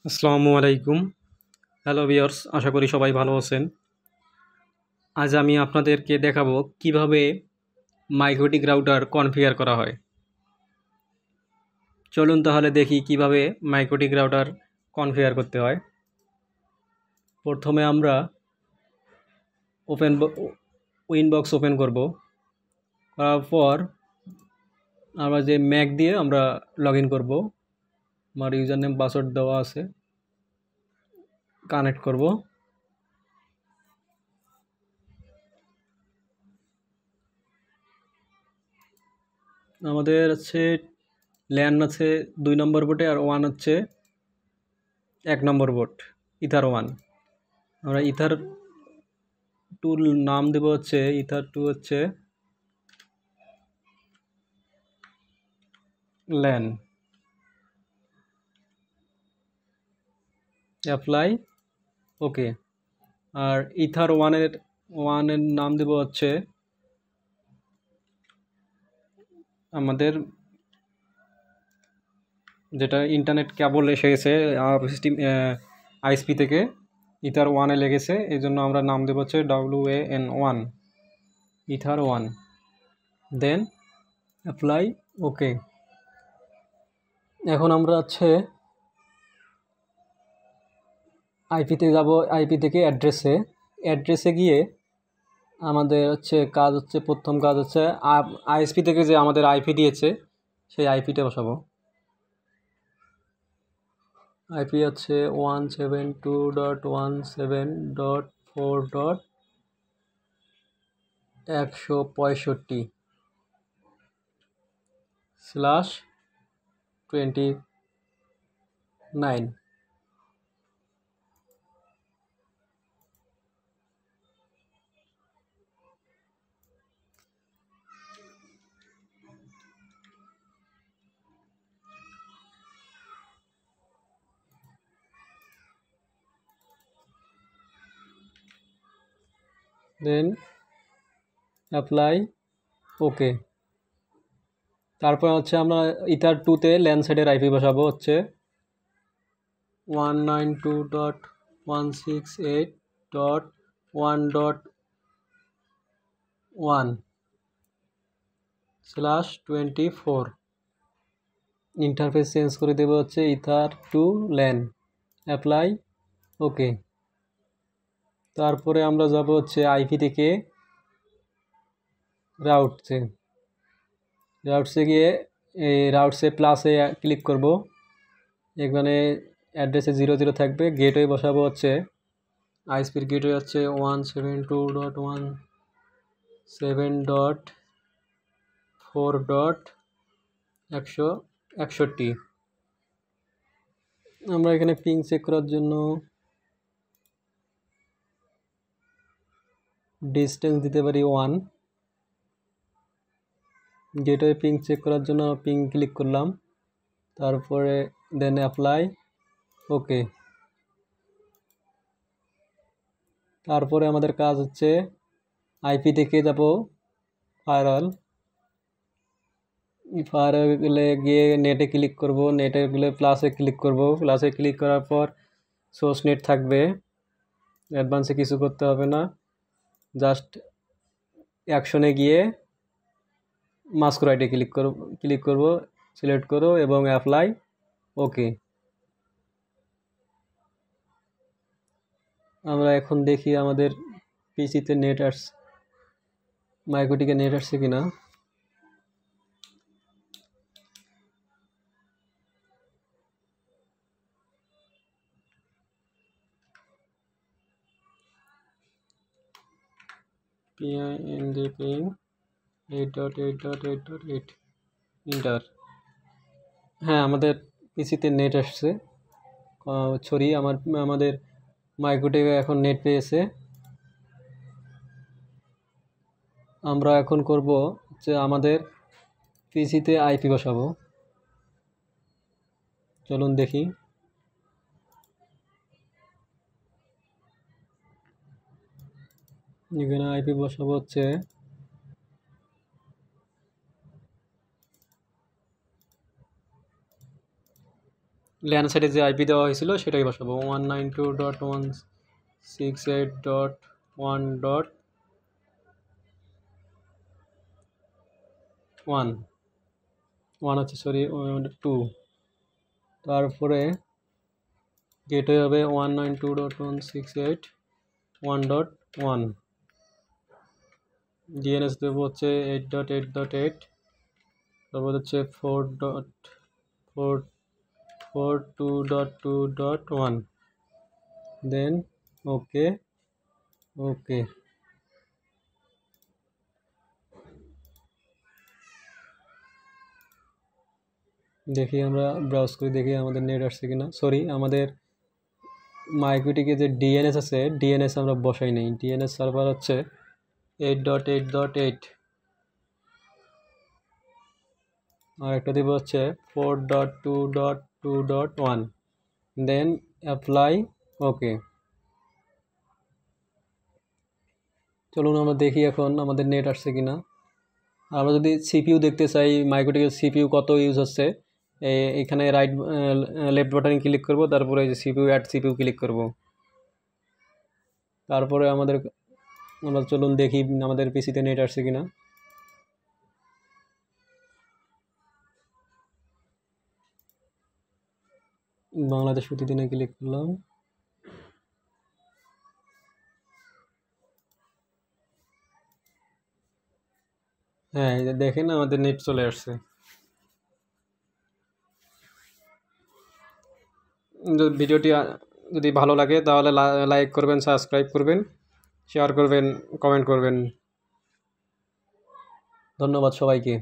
আসসালামু আলাইকুম। Hello viewers, আশা করি সবাই ভালো আছেন। আজ আমি আপনাদেরকে দেখাবো কিভাবে মাইক্রোটিক রাউটার কনফিগার করা হয়। চলুন তাহলে দেখি কিভাবে মাইক্রোটিক রাউটার কনফিগার করতে হয়। প্রথমে আমরা উইনবক্স ওপেন করব। করার পর আমরা যে ম্যাক দিয়ে আমরা লগ ইন করবো। আমার ইউজার নেম পাসওয়ার্ড দেওয়া আছে, কানেক্ট করব। আমাদের হচ্ছে ল্যান আছে 2 নম্বর বোর্ডে, আর 1 হচ্ছে 1 নম্বর বোর্ড, ইথার 1। আমরা ইথার টুর নাম দেব হচ্ছে ইথার 2 হচ্ছে ল্যান। অ্যাপ্লাই, ওকে। আর ইথার 1-এর নাম দেব হচ্ছে আমাদের যেটা ইন্টারনেট কেবল এসে গেছে আইএসপি থেকে ইথার 1-এ লেগেছে, এই জন্য আমরা নাম দেব হচ্ছে WAN1, ইথার 1। দেন অ্যাপ্লাই, ওকে। এখন আমরা হচ্ছে আইপিতে যাব। আইপি থেকে অ্যাড্রেসে গিয়ে আমাদের হচ্ছে কাজ হচ্ছে, প্রথম কাজ হচ্ছে আইএসপি থেকে যে আমাদের আইপি দিয়েছে সেই আইপিটা বসাবো। আইপি হচ্ছে 172.168/29। দেন অ্যাপ্লাই, ওকে। তারপর হচ্ছে আমরা ইথার 2-তে ল্যান সাইডের আইপি বসাবো হচ্ছে 192.168.1.1/24। ইন্টারফেস চেঞ্জ করে দেবো হচ্ছে ইথার 2 ল্যান। অ্যাপ্লাই, ওকে। তারপরে আমরা যাব হচ্ছে আইপি থেকে রাউটসে গিয়ে এই রাউটসে প্লাসে ক্লিক করব। এখানে অ্যাড্রেসে 00 থাকবে। গেটওয়ে বসাবো হচ্ছে আইএসপির গেটওয়ে হচ্ছে 172.168.161। আমরা এখানে পিং চেক করার জন্য ডিস্টেন্স দিতে পারি 1। গেটওয়ে পিং চেক করার জন্য পিং ক্লিক করলাম, তারপরে দেন অ্যাপ্লাই, ওকে। তারপরে আমাদের কাজ হচ্ছে আইপি থেকে যাব ফায়ারওয়ালে গিয়ে নেটে ক্লিক করব। নেটে গেলে প্লাসে ক্লিক করব। প্লাসে ক্লিক করার পর সোর্স নেট থাকবে, অ্যাডভান্সে কিছু করতে হবে না। জাস্ট অ্যাকশনে গিয়ে মাস্ক রাইটে ক্লিক করব, সিলেক্ট করো এবং অ্যাপ্লাই, ওকে। আমরা এখন দেখি আমাদের পিসিতে নেট আসছে, মাইক্রোটিকে নেট আসছে কিনা। ping 8.8.8.8 inter. হ্যাঁ, আমাদের পিসিতে নেট আসছে। আমাদের মাইক্রোটিকে এখন নেট পেয়েছে। আমরা এখন করব যে আমাদের পিসিতে আইপি বসাবো। চলুন দেখি। এখানে আইপি বসাবো হচ্ছে ল্যান সাইডে যে আইপি দেওয়া হয়েছিল সেটাই বসাবো 192.168.1.1 1 হচ্ছে সরি 2, তারপরে গেটওয়ে হবে 192.168.1.1, ডিএনএস দেবো হচ্ছে 8.8.8, তারপর হচ্ছে 4.4.2.2.1, দেন ওকে ওকে। দেখি আমরা ব্রাউজ করে দেখি আমাদের নেট আসছে কিনা। সরি, আমাদের মাইক্রোটিকে যে ডিএনএস আছে ডিএনএস আমরা বসাই নেই। ডিএনএস সার্ভার হচ্ছে 8.8.8 আর একটা দিব হচ্ছে 4.2.2.1, দেন অ্যাপ্লাই ওকে। চলুন আমরা দেখি এখন আমাদের নেট আসছে কিনা। আমরা যদি সিপিইউ দেখতে চাই মাইক্রোটিকের সিপিইউ কত ইউজ হচ্ছে, এখানে লেফট বাটনে ক্লিক করব, তারপরে যে সিপিইউ অ্যাড সিপিইউ ক্লিক করব, তারপরে আমরা চলুন দেখি আমাদের পিসিতে নেট আসছে কিনা। বাংলাদেশ প্রতিদিনে ক্লিক করলাম, হ্যাঁ এই যে দেখেন আমাদের নেট চলে আসছে। ভিডিওটি যদি ভালো লাগে তাহলে লাইক করবেন, সাবস্ক্রাইব করবেন, শেয়ার করবেন, কমেন্ট করবেন। ধন্যবাদ সবাইকে।